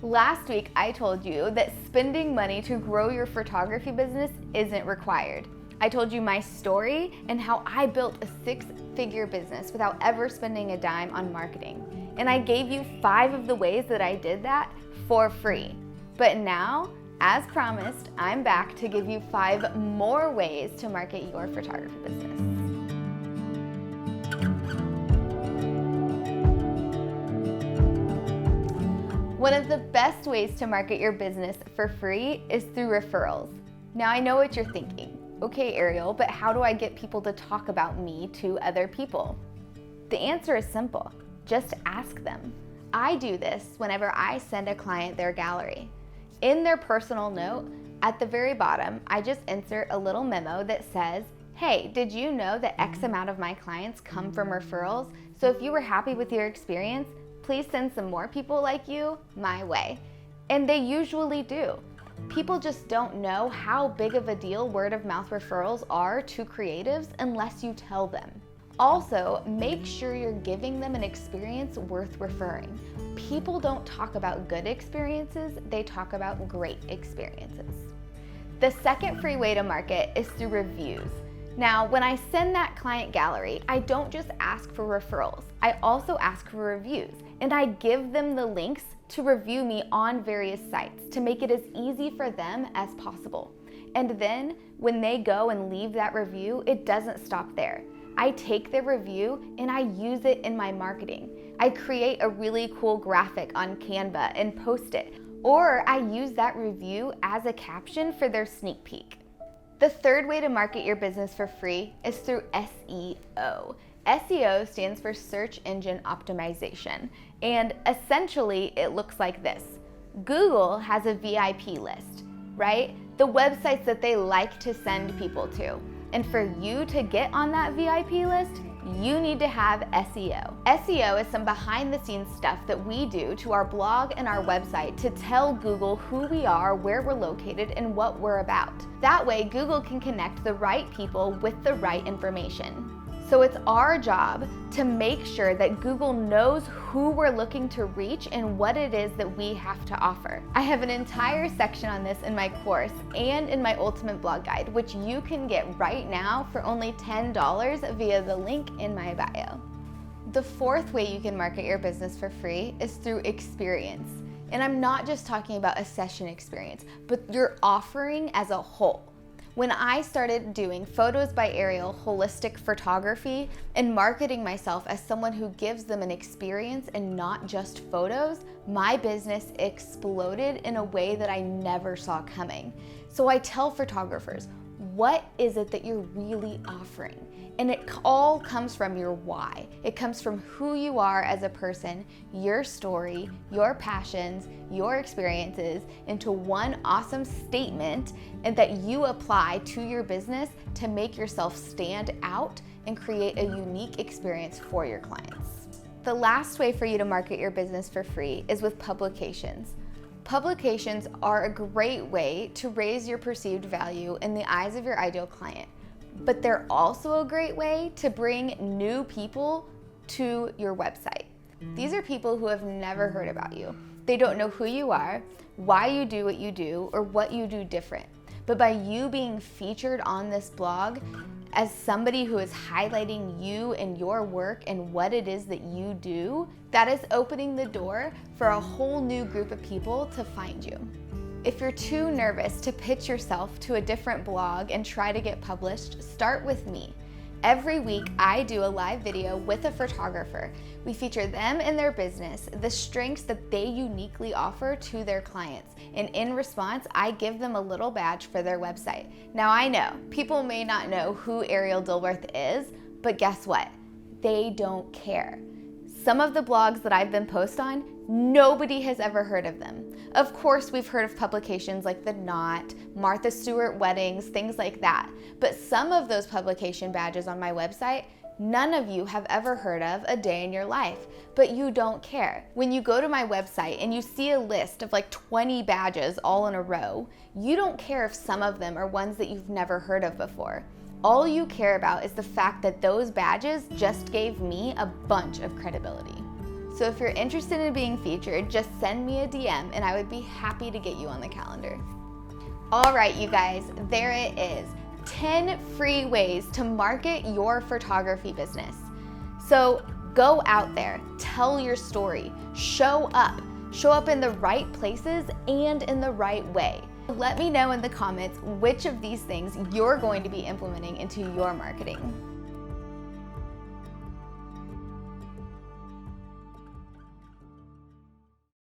Last week, I told you that spending money to grow your photography business isn't required. I told you my story and how I built a six-figure business without ever spending a dime on marketing. And I gave you 5 of the ways that I did that for free. But now, as promised, I'm back to give you 5 more ways to market your photography business. One of the best ways to market your business for free is through referrals. Now I know what you're thinking. Okay, Ariel, but how do I get people to talk about me to other people? The answer is simple. Just ask them. I do this whenever I send a client their gallery. In their personal note, at the very bottom, I just insert a little memo that says, hey, did you know that X amount of my clients come from referrals? So if you were happy with your experience, please send some more people like you my way. And they usually do. People just don't know how big of a deal word of mouth referrals are to creatives unless you tell them. Also, make sure you're giving them an experience worth referring. People don't talk about good experiences, they talk about great experiences. The second free way to market is through reviews. Now, when I send that client gallery, I don't just ask for referrals, I also ask for reviews, and I give them the links to review me on various sites to make it as easy for them as possible. And then, when they go and leave that review, it doesn't stop there. I take the review and I use it in my marketing. I create a really cool graphic on Canva and post it, or I use that review as a caption for their sneak peek. The third way to market your business for free is through SEO. SEO stands for Search Engine Optimization, and essentially it looks like this. Google has a VIP list, right? The websites that they like to send people to. And for you to get on that VIP list, you need to have SEO. SEO is some behind the scenes stuff that we do to our blog and our website to tell Google who we are, where we're located, and what we're about. That way, Google can connect the right people with the right information. So it's our job to make sure that Google knows who we're looking to reach and what it is that we have to offer. I have an entire section on this in my course and in my ultimate blog guide, which you can get right now for only $10 via the link in my bio. The fourth way you can market your business for free is through experience. And I'm not just talking about a session experience, but your offering as a whole. When I started doing Photos by Ariel holistic photography and marketing myself as someone who gives them an experience and not just photos, my business exploded in a way that I never saw coming. So I tell photographers, what is it that you're really offering? And it all comes from your why. It comes from who you are as a person, your story, your passions, your experiences into one awesome statement and that you apply to your business to make yourself stand out and create a unique experience for your clients. The last way for you to market your business for free is with publications. Publications are a great way to raise your perceived value in the eyes of your ideal client. But they're also a great way to bring new people to your website. These are people who have never heard about you. They don't know who you are, why you do what you do, or what you do different. But by you being featured on this blog as somebody who is highlighting you and your work and what it is that you do, that is opening the door for a whole new group of people to find you. If you're too nervous to pitch yourself to a different blog and try to get published, start with me. Every week, I do a live video with a photographer. We feature them and their business, the strengths that they uniquely offer to their clients. And in response, I give them a little badge for their website. Now I know, people may not know who Ariel Dilworth is, but guess what? They don't care. Some of the blogs that I've been posted on, nobody has ever heard of them. Of course, we've heard of publications like The Knot, Martha Stewart Weddings, things like that. But some of those publication badges on my website, none of you have ever heard of a day in your life, but you don't care. When you go to my website and you see a list of like 20 badges all in a row, you don't care if some of them are ones that you've never heard of before. All you care about is the fact that those badges just gave me a bunch of credibility. So if you're interested in being featured, just send me a DM and I would be happy to get you on the calendar. All right, you guys, there it is. 10 free ways to market your photography business. So go out there, tell your story, show up in the right places and in the right way. Let me know in the comments which of these things you're going to be implementing into your marketing.